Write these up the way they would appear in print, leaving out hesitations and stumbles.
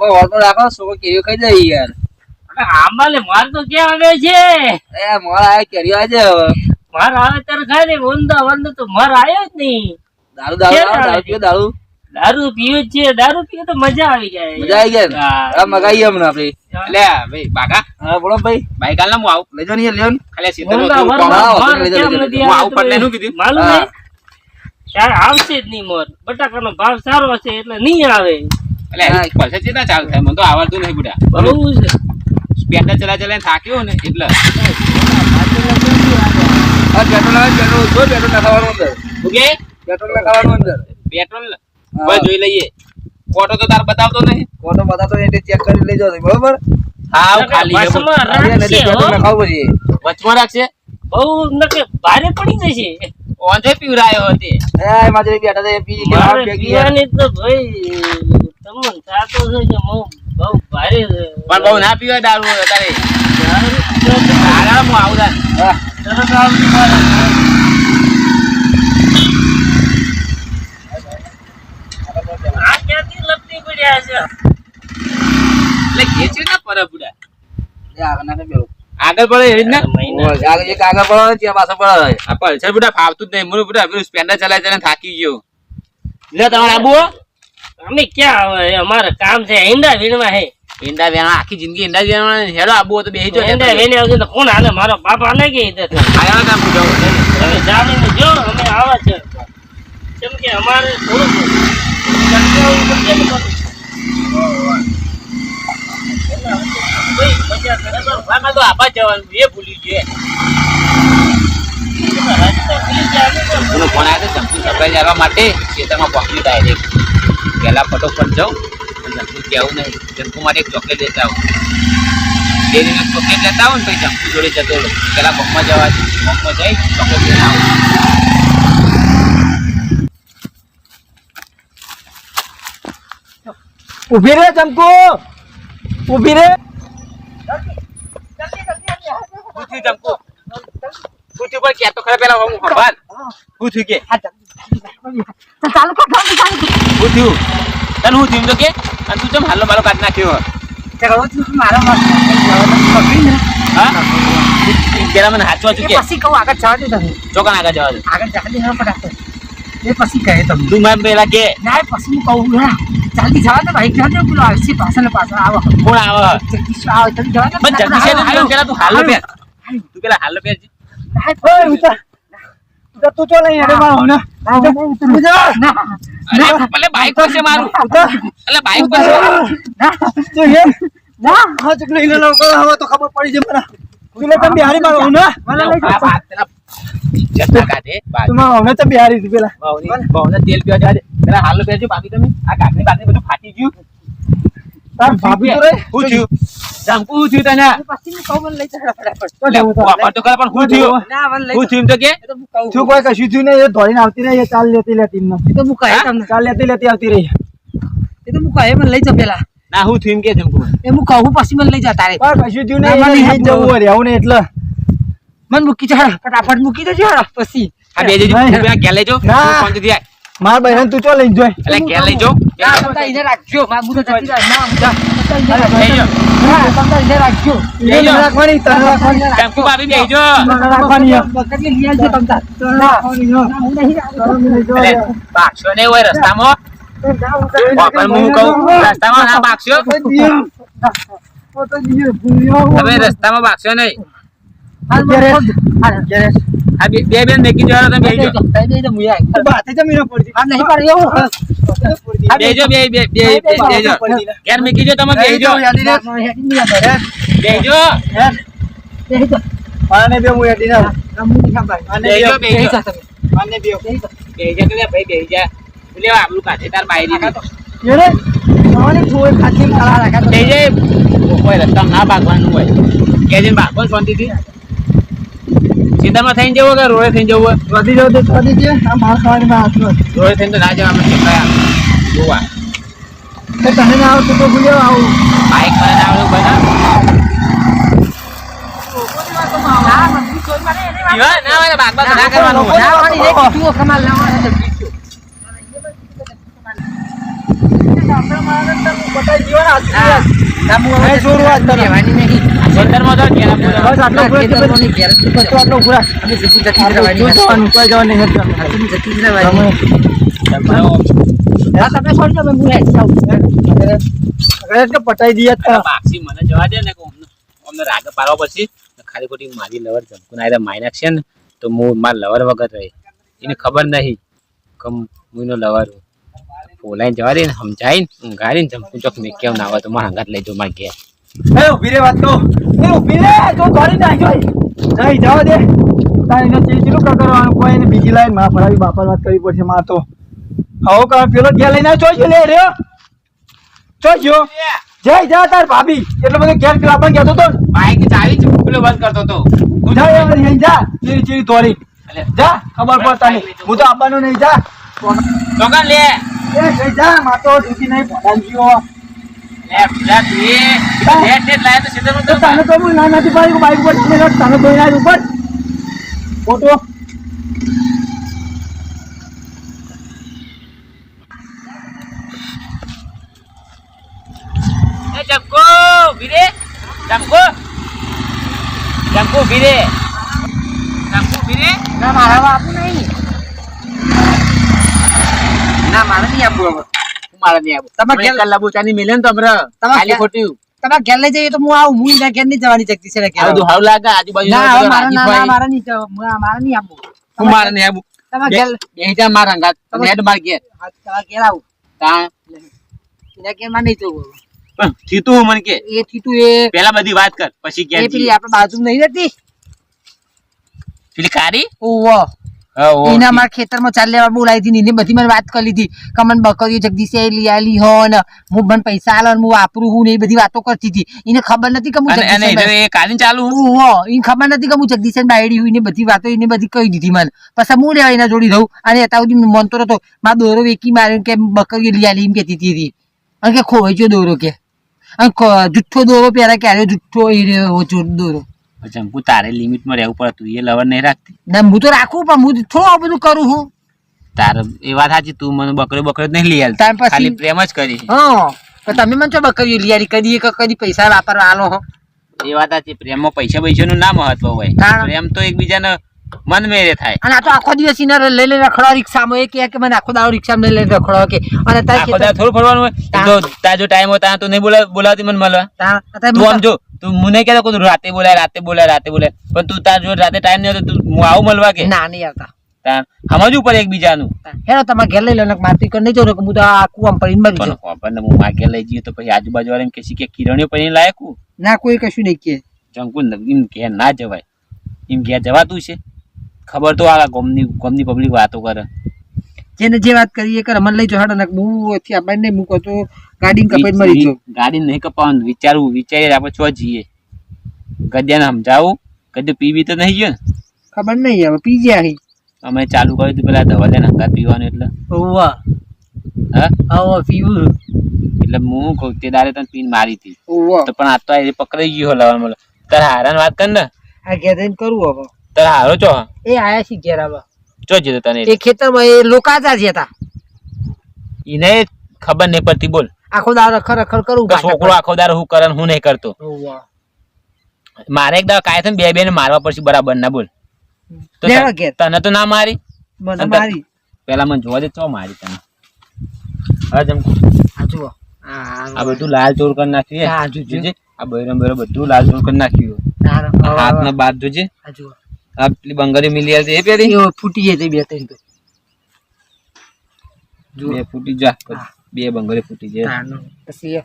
છોકરો હોતો રાખો છોકરો કેરીઓ ખાઈ જાય યાર. આંબાલે માર તો ક્યાં આવે છે? એ મોર આવે કેરીઓ આજે હવે. માર આવે ત્યારે ખાય ને વંદા તો માર આવ્યો જ નહીં. દારૂ પીવો દારૂ. દારૂ પીવે છે, દારૂ પીવે તો મજા આવી જાય. મજા આવી જાય ને મગાઈએ હમણાં આપડે. એટલે ભાઈ બાકા હા બોલો ભાઈ. ભાઈ કાલ હું આવું લેજો ને લેજો ને. ખાલી સીધો હું આવું પડલે શું કીધું માલુમ નહીં ત્યારે આવશે જ નહીં મોર. બટાકાનો ભાવ સારો છે એટલે નહીં આવે. એટલે પૈસા ચેતા ચાલુ થાય મને તો આવડતું નહીં બુડા. બહુ છે સ્પેન્ડર ચલા થાક્યો ને એટલે પેટ્રોલ આવે પેટ્રોલ જો પેટ્રોલ નાખવાનું અંદર. ઓકે પેટ્રોલ નાખવાનું અંદર. પેટ્રોલ બસ જોઈ લઈએ. ફોટો તો તાર બતાવતો નહીં. ફોટો બતાતો એટલે ચેક કરી લેજો બરોબર. હા ખાલી છે બસમાં રાખશે, પેટ્રોલ નાખાવું પડે. વચમાં રાખશે. બહુ નકે ભારે પડી જશે. ઓંધે પીવરાયો હતી એ માજરી બેઠા છે પી કે મારે ભેગી પીવાની તો ભાઈ તમને થાતો છે કે બહુ ભારે છે. પણ બહુ ના પીવાય દારૂ તારે. હું આવું તાર. હા તરત આવતી મારે. આ ક્યાંથી લપટી પડ્યા છે? એટલે ઘેચે ના પર બુડા. એ આગળ નાખે પેલું. આગળ પડે એવી જ ને. આગળ એક આગળ પડે ત્યાં પાછળ પડે. આ પલ્સર બુડા ફાવતું જ નહીં. મને બુડા પેલું સ્પેન્ડર ચલાય થાકી ગયો. લે તમારે આબુ અમે ક્યાં આવે અમારે કામ છે ઈંડા વીણવા હે. ઈંડા વેણા આખી જિંદગી ઈંડા વેણા હેડો આબુ તો બેહી જો. ઈંડા વીણે આવશે તો કોણ હાલે? મારો બાપ હાલે કે ઈધર આયા ના પૂછો. તમે જાણીને જો અમે આવા છે કેમ કે અમારે થોડું કંટાળવું પડશે ને બધું. ભાઈ મજા કરે તો આમાં તો આબા જવાનું એ ભૂલી ગયે. એનો ફોન આવ્યો તો જંતુ સરપ્રાઈઝ આવવા માટે ખેતરમાં પહોંચી ડાયરેક્ટ. પહેલા ફટોફટ જાઉં જંતુ કહેવું નહીં. જંતુ માટે એક ચોકલેટ લેતા આવું. ડેરીને ચોકલેટ લેતા આવું ને પછી જંતુ જોડે જતો રહું. પહેલા બોકમાં જવા બોકમાં જઈ ચોકલેટ લઈને આવું. ઉભી રે ચમકુ ઉભી રે. પૂછ્યું જંતુ પૂછ્યું પણ ક્યાં તો ખરે પેલા હું ખબર પૂછ્યું કે ચાલુ કર પૂછ્યું તને હું થયું તો કે અને તું ચમ હાલો બાલો કાઢ નાખ્યો. મારો હા પેલા મને હાચવા ચૂકે પછી કહું આગળ જવા દે તમે ચોકન આગળ જવા દે. આગળ જવા દે ફટાફટ એ પછી કહે તમે તું મને પેલા કે ના પછી હું કહું જલ્દી જવા દે ભાઈ જવા દે પેલો આવશે પાછળ આવો કોણ આવે જગદીશ આવે જલ્દી જવા દે પણ જલ્દી છે ને પેલા તું હાલો પેર તું પેલા હાલો પેર તું ચો લઈ અરે મારો ને અરે ભલે બાઈક પર છે મારું એટલે બાઈક પર છે તું હે ના હા ચકલો ઈને લોકો હવે તો ખબર પડી છે મને તું લે તમે બિહારી મારો ને મને લઈ જા જતા કાઢે તું મારો ને તો બિહારી તું પેલા બહુને તેલ પીવા જવા દે પેલા હાલો પેર છે બાકી તમે આ કાકની બાકની બધું ફાટી ગયું. તાર ભાભી તો રે હું થયું જંપુ થયું તને પછી કહું મને લઈ જા ફટાફટ તો વાપર તો કરે પણ હું થયું ના મને લઈ હું થયું તો કે શું કોઈ કશું થયું નહીં એ ધોઈને આવતી રહી એ ચાલ લેતી લેતી ને એ તો હું કહે તમને ચાલ લેતી લેતી આવતી રહી એ તો હું કહે મને લઈ જા પેલા ના હું થયું કે જંપુ એ હું કહું પછી મને લઈ જા તારે પણ કશું થયું નહીં મને જવું હોય રહેવું ને એટલે મને મૂકી જા ફટાફટ મૂકી દેજો પછી આ બે જજો પેલા કે લેજો ના. ફોન તો દિયા માર બહેન તું ચો લઈને જોય એટલે કે લેજો ના તમતા ઇને રાખજો માં મુદો જતી રહે ના જા લેજો તમતા ઇને રાખજો એને રાખવાની તને રાખવાની જંપુ ભાભી બેજો રાખવાની બકરી લઈ આવજો તમતા ના હું નહીં અરે બાક્ષો ને હોય રસ્તામાં પણ હું કહું રસ્તામાં ના બાક્ષો તમે રસ્તામાં બાક્ષો નહીં આ બે બેન દેખી જવા તમે બેજો બેજો બેજો ઘેર મેકી જો તમે બેજો બેજો આને બે હું એડી ના બેજો બેજો આને બે બેજો કે ભાઈ બેજા લે આપણું કાઢે તાર બાયરી યરે આને થોય ખાતી મારા રાખા બેજે કોઈ રસ્તા ના ભાગવાનું હોય કેજે ભાગવાનું શાંતિથી સીધામાં થઈને જવું કે રોડે થઈને જવું વધી જાવ તો વધી છે આ માર ખાવાની માં હાથ નો રોડે થઈને તો ના જવા અમે કયા જોવા તો તને ના આવતું તો ભૂલ્યો આવું બાઈક પર ના આવડું બના ના મને ભાગવા ના કરવાનું હોય ના વાળી રે કીધું કમાલ ના વાળે તો આપણે મારે તમે પટાઈ દીવા ને હા. ના, હું હવે નહીં છોડવું આજ તને. રહેવાની નહીં. ખેતરમાં તો ઘેરા પૂરા. બસ આટલો પૂરો કે ખેતરનો નહીં, ઘેર જ પૂરો. તો આટલો પૂરા અમે જતી જ આપણે રહેવાની. જો જવાનું કોઈ જવાનું નહીં હતું. હા, તમે જતી જ રહેવાની. તમે હા, તમે છોડી દો, હું હેઠ જાઉં. અરે કે પટાઈ દીયા તા. બાક્ષી મને જવા દે ને કે અમને રાગ પાડવા પછી ખાલી ખોટી મારી લવર જમકું ના મારી નાખશે ને તો હું મારા લવર વગર રહી એને ખબર નહીં કે હું એનો લવર હું બોલાઈને જવા દે ને સમજાઈને ઊંઘાડીને જમકું ચોક મેં કેમ ના આવે તો મારા હંગાત લઈ જાઉં મારા ઘેર. એ ઉભી રે વાત તો એ ઉભી રે તો દોડી નાખ્યો નહીં જવા દે તારે એને ચીચીલું કરવાનું કોઈ એને બીજી લાઈન માં ફરાવી બાપા વાત કરવી પડશે માં તો આવો કામ પેલો ઘેર લઈને આવ્યો લે રે ચોજો જય જા તાર ભાભી એટલો બધો ઘેર પેલા પણ કહેતો તો બાઈક ચાવી છે પેલો બંધ કરતો હતો. જા એમ નહીં જા ચીરી ચીરી દોડી જા ખબર પડતા નહીં હું તો આપવાનું નહીં જા ચોકન લે એ જય જા માં તો ડ્યુટી નહીં પડાવી ગયો લે પેલા તું એ નેટ લાયા તો સીધા તો તને તો હું ના નથી પાડી બાઈક પર તને તો એના ઉપર ફોટો એ જમકો ભીરે જમકો જમકો ભીરે જમકો ભીરે ના, મારા બાપુ નહીં. ના, મારે નહીં આપવું હવે. હું મારા નહીં આવું તમે તમે ઘેર- કલ્લા બુચાની મિલે ને તો હમણાં તમે ખાલી ઘેર- ખોટી તમે ઘેર લઈ જઈએ તો હું આવું. હું એના ઘેર નહીં જવાની જગતી છે ને ઘેર. આ બધું હારું લાગે આજુબાજુ ના, હવે મારે મારે નહીં જવું. મારે નહીં આપવું. હું મારા નહીં આવું તમે ઘેર બે જા મારા હંગાત તમે- હેડ માર ઘેર હા, તમે ઘેર આવું. તા એના ઘેરમાં નહીં જવું. પણ થીતું મને કે એ થયું એ પેલા બધી વાત કર પછી એ કે પેલી આપણે બાજુમાં નહીં રહેતી. પેલી કારી ઓવો. હા ઓ એના મારા ખેતરમાં ચાલ લેવા બોલાવી હતી ને એને બધી મને વાત કરી લીધી કે મને બકરીઓ જગદીશે લઈ આલી હો ને હું મને પૈસા આલો ને હું વાપરું હું ને એ બધી વાતો કરતી હતી. એને ખબર નથી કે હું અને જગદીશ એ કારી ચાલુ એને ખબર નથી કે હું જગદીશ બાયડી હું એને બધી વાતો એને બધી કહી દીધી મને. પછી હું લેવા એના જોડી રહું અને અત્યાર સુધી મનતો હતો મારો દોરો વેકી માર્યો કે બકરીઓ લઈ આલી એમ કહેતી હતી. અને કે ખોવાઈ ગયો દોરો કે અને જુઠ્ઠો દોરો પહેલા ક્યારે જુઠ્ઠો એ રહ્યો દોરો. જંપુ તારે લિમિટમાં રહેવું પડે તું એ લવર નહીં રાખતી ના હું તો રાખું પણ હું થોડું આ બધું કરું હું. તારે એ વાત સાચી તું મને બકરો બકરો નહીં લઈ આલ ત્યાર પછી- ખાલી પ્રેમ જ કરી હા પણ તમે મને ચો બકરીઓ લઈ આલી કદી કદી પૈસા વાપરવા આલો હો. એ વાત સાચી પ્રેમમાં પૈસા પૈસાનું ના મહત્વ હોય કારણ- પ્રેમ તો એકબીજાને મન મેરે થાય અને આ તો આખો દિવસ એને લઈ લઈને રખડો રિક્ષામાં એ કે મને આખો દાડો રિક્ષામાં લઈ લઈને રખડો કે અને તાર આખો દાડો થોડું ફરવાનું હોય જો તાર જો ટાઈમ હોય ત્યાં તું નહીં બોલાવતી મને મળવા તું આમ જો તું મને કહેતો કે તું રાતે બોલાય પણ તું તાર જો રાતે ટાઈમ નહીં હોય તો તું હું આવું મળવા કે ના નહીં આવતા. તાર સમજવું પડે એકબીજાનું હેલો તમારે ઘેર લઈ લો ને મારતી કરી નહીં જવું હું તો આ કુવામાં પડીને મરી પણ જાઉં. આપણને હું આગળ લઈ જઈએ તો પછી આજુબાજુ વાળા એમ કહેશે કે કિરણીઓ પછી લાયકું ના કોઈ કશું નહીં કે જંકુ એમ ઘેર ના જવાય એમ ઘેર જવાતું છે ખબર તો આ ગમની પબ્લિક વાતો કરે જેને જે વાત કરી એ કરે મને લઈ જાઓ હેડો ને હું અહીંથી આપણે નહીં મૂકો તો ગાડી કપાઈને મરી જાઉં. ગાડી નહીં કપાવાનું વિચારીએ આપણે છો જઈએ ગદ્યાને સમજાવું ગદ્ય પીવી તો નહીં ગયો ને ખબર નહીં હવે પી ગયા અહીં. અમે ચાલુ કર્યું હતું પેલા ધવલિયાને હંગાત પીવાનું એટલે ઓવા હા આવો પીવું એટલે હું કહું તે દાડે તને પીને મારી હતી ઓવા તો પણ આ તો એ પકડાઈ ગયો લવર મળે તારે હારાની વાત કર ને આ ઘેર જઈને કરવું હવે. તારે હારો છો એ આયા છે ઘેર હવે. ચો જતો તને એ ખેતરમાં એ લોકાતા જ હતા એને ખબર નહીં પડતી બોલ આખો દાડો રખડ રખડ કરું કે છોકરો આખો દાડો હું કરે ને હું નહીં કરતો ઓવા. મારે એક દાડો કાંઈ થાય ને બે ને મારવા પડશે બરાબર ના બોલ તો લેવા ઘેર. તને તો ના મારી મને મારી પેલા મને જોવા દે ચો મારી તને હા જમ આ જુઓ આ બધું લાલ ચોર કરી નાખ્યું હા, જોજો. જોજે આ બૈરમ બધું લાલ ચોર કરી નાખ્યું હાથ ના બાદ જોજે આ જુઓ આ પેલી બંગાળી મિલી આવી એ પેલી એ ફૂટી જાય બે ત્રણ તો બે ફૂટી જા બે બંગાળી ફૂટી જાય તારનું. પછી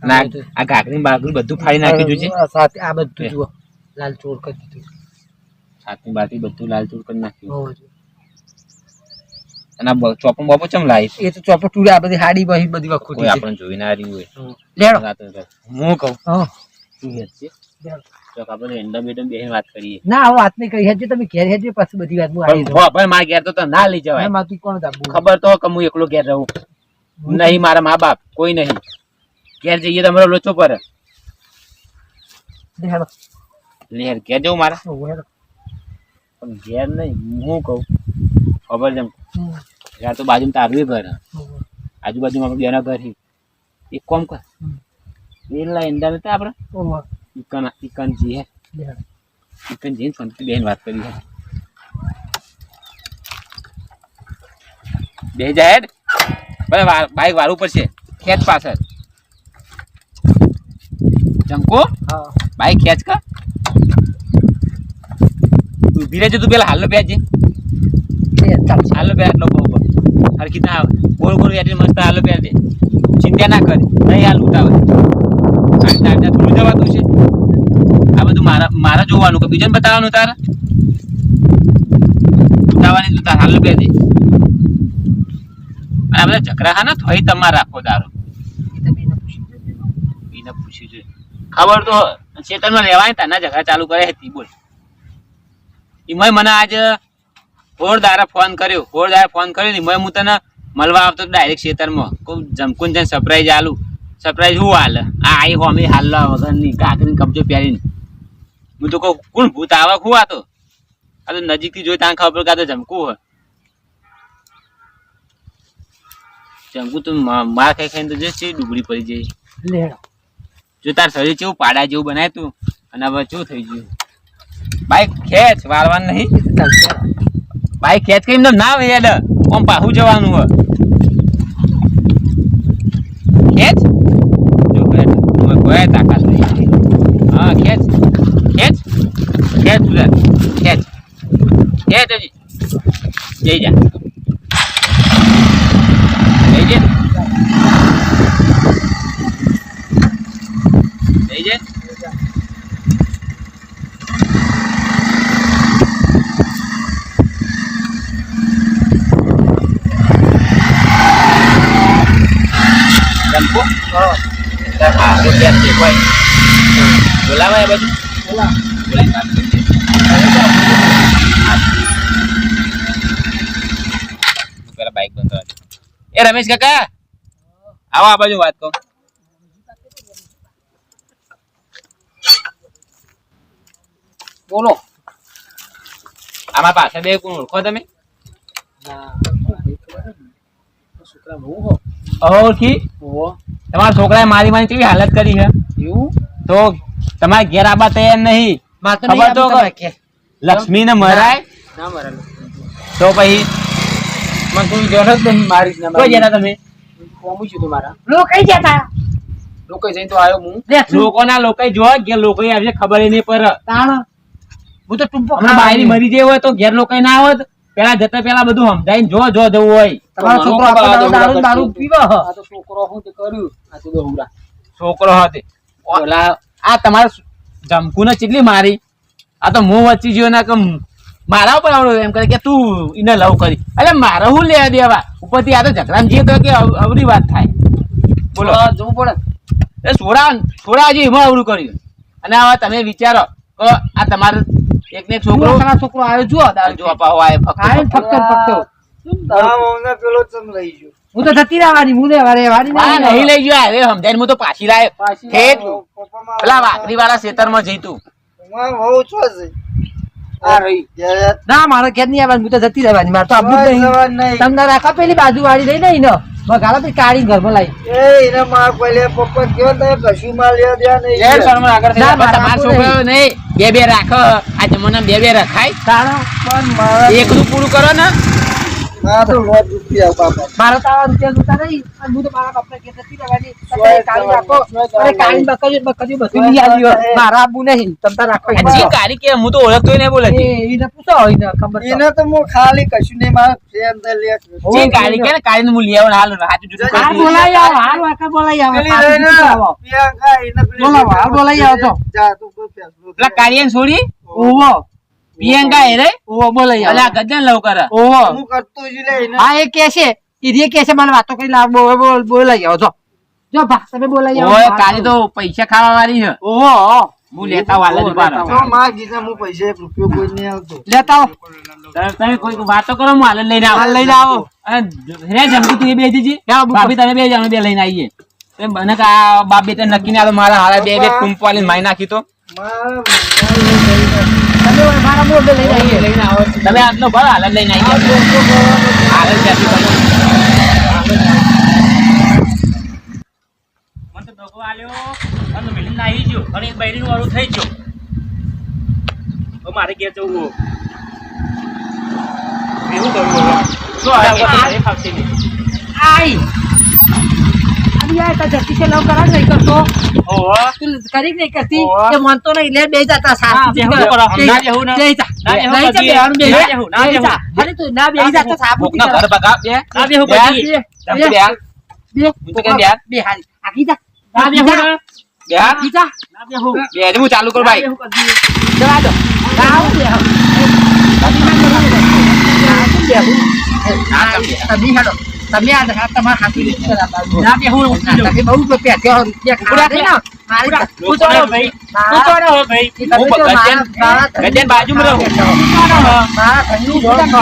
ના આ ઘાઘરી બાઘરી બધું ફાડી નાખ્યું જોજે સાથે આ બધું જુઓ લાલ ચોર કરી દીધું. હાથની બાકી બધું લાલ ચોર કરી નાખ્યું હોવ જુઓ. અને આ ચોપન બાપો ચમ લાવી એ તો ચોપટ ટૂડે આ બધી હાડી બહી બધી કોઈ વખૂટી છે. આપણને જોઈ ના રહ્યું હોય લેડો રાતે રાતે. હું કહું હા. તું હેડ છે ચોક આપણે એંડા બેડમ બેહીને વાત કરીએ ના હવે વાત નહીં કરી હેજો તમે ઘેર હેજો પછી બધી વાત હું આવી પણ હો, ભાઈ મારા ઘેર તો તને ના લઈ જવાય માતું કોણ દાબુ ખબર તો કે હું એકલો ઘેર રહું નહીં મારા મા બાપ કોઈ નહીં ઘેર જઈએ તો અમારો લોચો પર હેડો લેર ઘેર જવું મારા હેડો. પણ ઘેર નહીં હું કહું ખબર જેમ યાર તો બાજુમાં તારું ઘર હે. આજુબાજુમાં આપણે બેના ઘર છે એક કામ કર વેલા ઈંડા નતા આપણે ઓહો. ઈકન જઈએ ઈકન જઈને શાંતિ બેન વાત કરી હે બે જાય હેડ બરાબર બાઈક વાળું પડશે ખેંચ પાછળ ચમકો હા બાઈક ખેંચ કર ઊભી રહેજે તું પેલા હાલો બેજે હાલો બે આટલો બહુ હરખી ના ગોળ ગોળ બેઠી મસ્ત હાલો બે દે ચિંતા ના કરે નહીં હાલ ઉતાવળ થોડું જવાતું છે આ બધું મારા જોવાનું કે બીજાને બતાવવાનું તારે ઉતાવળની તું તાર હાલો બે દે અને આ બધા ઝઘડા હા ને થોઈ તમારે રાખો તારો એને પૂછ્યું છે ખબર તો ચેતનમાં રહેવાય તાના ઝઘડા ચાલુ કરે હતી બોલ એમાં મને આજ હોળદારે ફોન કર્યો ને એમાં હું તને મળવા આવતો ડાયરેક્ટ ખેતરમાં કોઈ જમકુન જઈને સરપ્રાઈઝ આલું સરપ્રાઈઝ હું હાલ આ આઈ હોમી હાલવા વગરની કાકરીને કબજો પહેરીને હું તો કહું કોણ ભૂત આવે હું આ તો નજીકથી જોઈ ત્યાં ખબર કાં તો જમકું હોય જમકું તું માર ખાઈને તો જે ડુગળી પડી જાય લેડો જો તાર શરીર કેવું પાડા જેવું બનાય તું અને હવે શું થઈ ગયું બાઈક ખેંચ વાળવાનું નહીં બાઈક ખેંચ કરીને ના હેડ આમ પાછું જવાનું હોય ખેંચ જો કોઈ તાકાત નહીં હા ખેંચ ખેંચ ખેંચ ખેંચ ખેંચ હજી જઈ જા જઈ જે જઈ જે બોલાવા બાજુ પેલા બાઈક બંધ કરવા એ રમેશ કાકા આવો આ બાજુ વાત કહું બોલો આમાં પાછળ બે કોણ ઓળખો તમે ઓળખી તમારા છોકરાએ મારી મારી કેવી હાલત કરી છે એવું તો તમારે ઘેર આબા તૈયાર નહીં ખબર તો લક્ષ્મી ને મરાય તો પછી મને કોઈ જરૂર જ નહીં મારી કોઈ જતા તમે લોકો જઈને તો આવ્યો હું લોકોના લોકો જો ઘેર લોકો આવશે ખબર નહીં પડે હું તો ટૂંકો બાયરી મરી જાય હોય તો ઘેર લોકો ના આવત પેલા જતા પેલા બધું સમજાઈને જો જવું હોય તમારો છોકરો દારૂ પીવો આ તો છોકરો હું તે કર્યું આ તો દોહુરા છોકરો હતો ઓલા આ તમારે જમકુ ને કેટલી મારી આ તો હું વચ્ચે ગયો ના કે મારા ઉપર આવડો એમ કરે કે તું એને લવ કરી એટલે મારે હું લેવા દેવા ઉપરથી આ તો ઝઘડા જે તો કે અવરી વાત થાય બોલો જોવું પડે એ છોડા હજી એમાં અવરું કર્યું અને હવે તમે વિચારો કે આ તમારે એક ને છોકરો આવ્યો જો જો અપાવો આવે ફક્ત હું તો જતી રહેવાની હું નહીં લઈ ગયો હવે સમજાય હું તો પાછી લાવ્યો પેલા વાકરી વાળા ખેતરમાં જઈતું ના મારા ઘેર નહીં આવવાનું હું તો જતી રહેવાની મારે તો આવું જ નહીં તમને રાખા પેલી બાજુ વાળી લઈ નહીં ને મગાલો પછી કાઢી ઘરમાં લાવી બે રાખો આ જમાના બે રખાય એકલું પૂરું કરો ને મારા તો આવા રૂપિયા જોતા નહીં હું તો મારા બાપના ઘેર જતી રહેવાની કાળી રાખો કાળી બકરી બધું લઈ આવ્યો મારા આબુ નહીં તમતા રાખો કાળી કે હું તો ઓળખતો નહીં બોલે એને પૂછો એને ખબર એને તો હું ખાલી કશું નહીં મારા ફ્રેન્ડ લે જે કાળી કે કાળી ને હું લઈ આવું હાલ હાથ જુદું હાલ બોલાઈ આવો હાલ વાકા બોલાઈ આવો પ્રિયંકા એને બોલાવો હાલ બોલાઈ આવો તો જા તું પેલા કાળીને છોડી ઓવો પ્રિયંકા એ રે ઓવો બોલાઈ આવો અલા ગજન લવ કરે ઓવો હું કરતો જ લે હા એ કેસે ઈધી કેસે મને વાતો કરી લાવ બોલાઈ આવો જો બા તમે બોલાઈ આવો ઓય કાળી તો પૈસા ખાવા વાળી છે ઓહો હું લેતા વાલે જ બાર તો માં ગીતા હું પૈસા રૂપિયો કોઈ નહીં આવતો લેતા આવો તમે કોઈ વાતો કરો હું હાલ લઈને આવો અને રે જમકી તું એ બે દીજી ભાભી તમે બે જાવ બે લઈને આવીએ તે બને કે આ બાપ બેટા નક્કી ને મારા હારા બે ટુંપ વાળી માઈ નાખી તો તમે મારા મોઢ લઈને આવો તમે આટલો ભર હાલ લઈને આવી હાલ ક્યાંથી આલ્યો અને મિલિન નાહી ગયો અને એક બૈરીનું વાળું થઈ ગયો. હવે મારે ઘેર જવું. એવું કરવું હવે? શું આ એ ફાવશે નહીં. આઈ અરે યાર તા જતી છે લવ કરા નહીં કરતો ઓહો. તું કરી નહીં કરતી ઓહો. કે મનતો નહીં લે બે જતા હા, બેહું કરો. ના બેહું ને. બેહી જા ના બેહું બેહી જા, કરીએ. બેહવાનું બેહી ના જા. બેહું, ના બેહી જા. બેહું. અરે તું ના બેહી જા તો સાબુ કોકના ઘર બગાવ બે ના બેહું બે. કરીએ. ચમચી બે હાલ. બે હું તો કેમ બે હાલ? બે હાલ આગી જા ના બેહું ને. બે હાલ. આગી જા ના બેહું. બે હાલ. હું ચાલુ કરું ભાઈ. ના બેહું કરીએ. જવા દો આવ બે હાલ તમે હેડો તમે આ તમારા હાથી રીત ના બેહું ઉઠી જાઉં. તમે બહુ રૂપિયા ખાવા દે ને મારી તું તો રહો ભાઈ. તું તો રહો ભાઈ. હું ગજન બાજુમાં રહું. મારા ઘરનું ઘર કહો.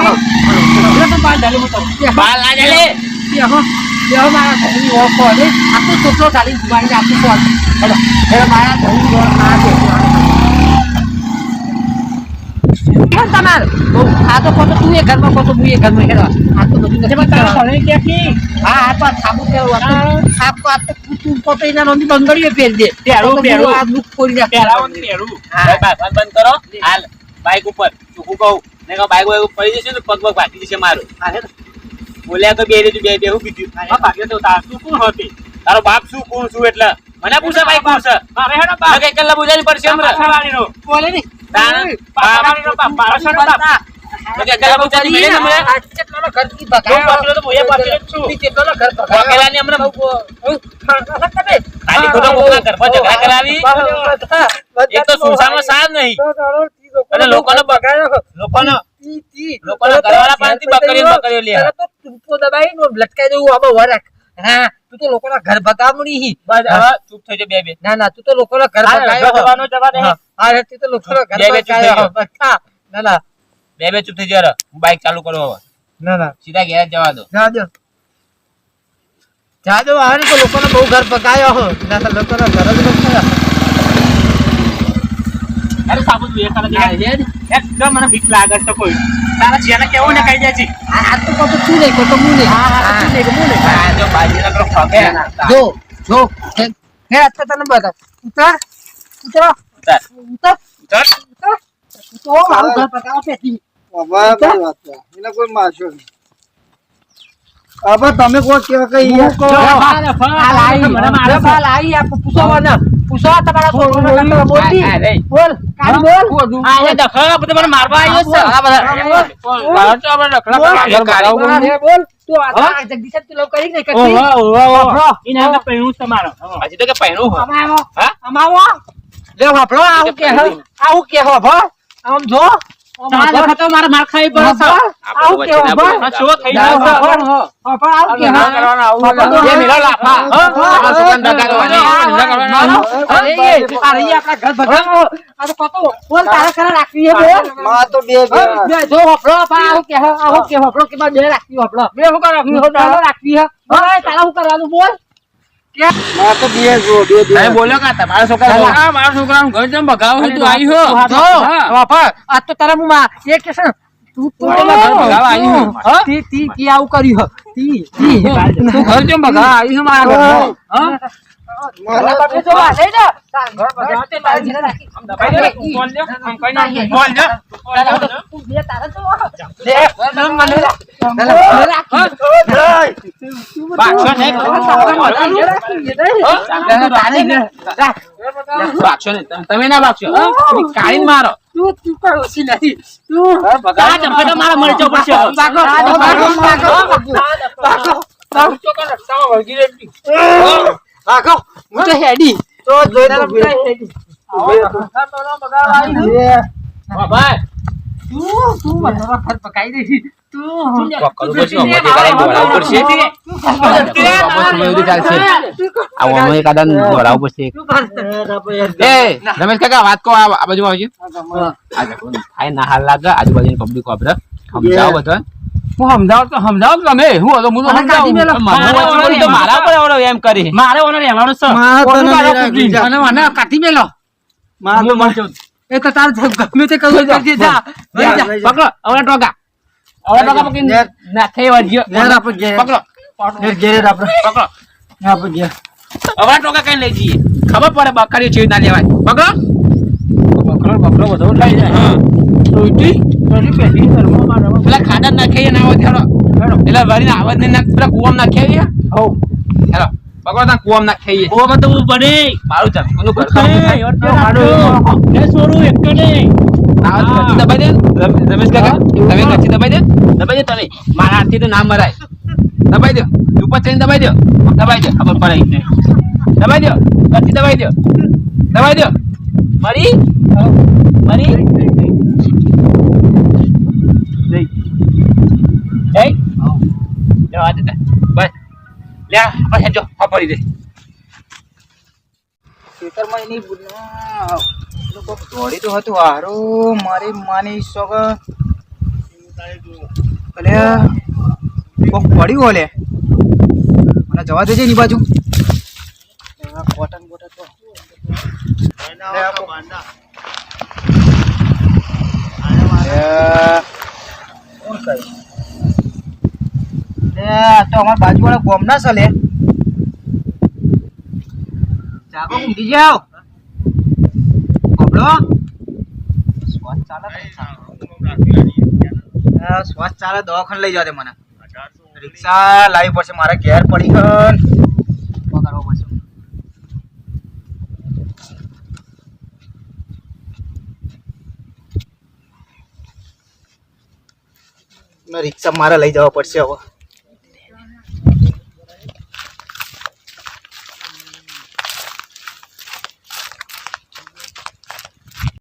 બાલ ના ચાલે. મારા ઘરની ઓળખ કહો ને આખું ચોટલો ચાલી જુવાણી આખું ફોન હેડો હેડો મારા ઘરની ઓળખ તમારે આ તો ખોટો તું એ ઘરમાં ખોટો હું એ ઘરમાં હેડો આ તો બધું નથી હા આ તો આ સાબુ કેવું આ તો તું ખોટો એના નોંધી બંગડીઓ પહેરી દે પહેરું, પહેરું. આ દુઃખ કોરી નાખે પહેરાવાનું પહેરું. ભાઈ, ભાઈ, બંધ કરો હાલ બાઈક ઉપર ચોખ્ખું કહું ને બાઈક પડી જશે ને પગ પગ ભાગી જશે મારું. બોલ્યા તો બે રીતું બે બેહું કીધું. હા, ભાગ્ય તો તાર તું કોણ હતી? તારો બાપ શું કોણ છું એટલે મને પૂછે ભાઈ કોણ છે મારે હેડો આ કઈ કલ્લા બોલાવી પડશે હમણાં. પાછળવાળીનો. બોલે નહીં તાણ પાછળવાળીનો બાપ, પાછળનો બાપ. તો કે કલ્લા બોલાવી મળે ને હમણાં. આ કેટલાનો ઘર કી હું બગાડ્યો? પાછળ તો બોયા પાછળ જ છું. તું કેટલાનો ઘર બગાડ્યો? વકેલાની હમણાં તમે ખાલી ખોટા કોકના ઘરમાં ઝઘડા કરાવી. એક તો સુસામાં સાથ નહીં અને લોકોનો લોકોનો ઘરવાળા પાસેથી બકરીઓ લે. તારે તો ટૂંકો દબાઈને લટકાઈ દેવું આમાં વરાક. હા તું તો લોકોના ઘર બગાવણી હી. બસ હવે ચૂપ થઈ જા બે. ના ના તું તો લોકોના ઘર બગાવ્યો. જવાનો જવા દે. હા તું તો લોકોના ઘર બે ચૂપ થઈ બગાવ્યો. ગયો. બકા. ના ના બે ચૂપ થઈ જા. હું બાઈક ચાલુ કરું હવે. ના ના સીધા ઘેર જ જવા દો. જા દો હવે તો લોકોને બહુ ઘર બગાવ્યો હો. ના તો લોકોના ઘર જ બગાવ્યા. અરે સાબુ તું એ કરે ના, છે. હેડ. એકદમ મને બીક લાગે છે કોઈ. તારા જેને કેવું ને કહી દેજે. આ તો કહો તો તું નહીં કહો તો હું નહીં. આ જો બાજરીના પેલો ખોગે. જો જો હે અત્યારે તને બતા ઉતર ઉતર ઉતાર. ઉતર ઉતાર. તો મારું ઘર બગાવો પેટી. હવે મારી વાત છે. એને કોઈ મારશો નહીં. હવે તમે કોઈ કેવા કઈ યાર. બોલ કાઢ બોલ આ એ દખા બધે મને મારવા આવ્યો છે. આ બધા બાળકો આપણે રખડા કરવા ઘર બગાવું. બોલ તું આ જગદીશ તું લવ કરી નહીં કરતી એને આપણે પહેણું છે મારો. હજી તો કે પહેરું હો. અમાવો હા? અમાવો લે વાપરો આવું કે આવું કે હો ભ આમ જો તમારા દખા તો મારે માર ખાવી પડે છે. આવું કે હો ભ આ શો થઈ ગયો છે. આવું કે ના કરવાના આવું. એ મેલો લાફા. આ સુગંધ દગા કરવાની. ધંધા કરવાના. અરે આપણા ઘર બગાવો આ તો કતો બોલ તારા ખરા રાખવી હે બોલ માં તો બે બે બે જો હપડો પા આવું કે હપડો કે બે રાખવી હપડો બે હું કર રાખવી હો રાખવી હે ઓય તારા હું કરવાનું બોલ માં તો બે જો બે બે તમે બોલ્યો કા તમારા છોકરા આ મારા છોકરાનું ઘર જેમ બગાવ હોય તું આવી હો. જો બાપા આ તો તારા મુમાં એક કે છે તું તો ઘર બગાવ આવી હો. હા? તી આવું કર્યું તી તું ઘર જેમ બગાવ આવી હો મારા ઘરમાં. હા? મારા બાપે જો આ લઈ જા તાર ઘર બગાવ તે તારી જીને રાખી દબાઈ દે. તું બોલ દે. આમ કઈ ના બોલ દે. તું બે તારા જો દે મને રાખી બાક્ષો નહીં. બાક્ષો નહીં. તમે ના બાક્ષો. તમે કાઢીને મારો. તું ઓછી નથી તું આ ચંપા તો મારા મળી જવું પડશે. હું તો હેડી તો જોઈ તો બે ભાઈ તું મને ઘર પકાઈ દે તું કરું પડશે. મોટી કરાઈ દોડાવવું પડશે. આ ઓનો એક આદન દોડાવવું પડશે. એ રમેશ કાકા વાત કહો. આ બાજુ આવજો. થાય ના હાલ લાગે આજુબાજુની પબ્લિક વાપરે સમજાવો બધા. હું સમજાવ તમે હું હતો હું તો મારા પર આવડો એમ કરી મારે ઓનો રહેવાનું છે. માં તો ઓનું નહીં કાઢો રાખી કુટલી. જા. અને મને કાઢી મેલો માં તો માં એ તો તાર ગમે તે કરવું કરજે જા લઈ જા પકડો હવે ટોકા. હવે ટોકા પકડીને નાખે વાજ્યો. ઘેર આપણે ઘેર પકડો ઘેર ઘેર આપણે પકડો. આપણે ઘેર અવા ટોકા કઈ લઈ જઈએ ખબર પડે બકરીઓ ચેવી ના લેવાય પકડો બકરો બધો લઈ જાય હા રોટી પેટી ઘરમાં મારવા પેલા ખાડા નાખીએ ના હોય હેડો એટલે વરીને આવત નહીં નાખ પેલા કુવામાં નાખીએ હો હેડો પકડો તા કુવામાં નાખીએ ઓમાં તો હું પડે મારું જમવાનું ઘર છોડું એક ને દબાઈ દે રમેશ કાકા તમે કચ્છી દબાઈ દે તમે મારા હાથથી તો ના મરાય દબાઈ દો ઉપર ચઈને દબાઈ દો ખબર પડે એટલે દબાઈ દો કચ્છી દબાઈ દો મરી જવા દે બસ લે બસ હેજો પડી દે ખેતરમાં એની દોડી તો હતું હારો મારી માની શોખ અલે કોક પડ્યું ઓલે મને જવા દેજે ની બાજુ કોટન કોટન તો તો અમાર બાજુ વાળા ગોમ ના ચાલે જાગો ઊંઘી જાઓ ગોબડો શ્વાસ ચાલે દવાખાને લઈ જાવ મને રિક્ષા લાવી પડશે મારે ઘેર પડી ગયો પકડવો પડશે રિક્ષા મારે લઈ જવા પડશે હવે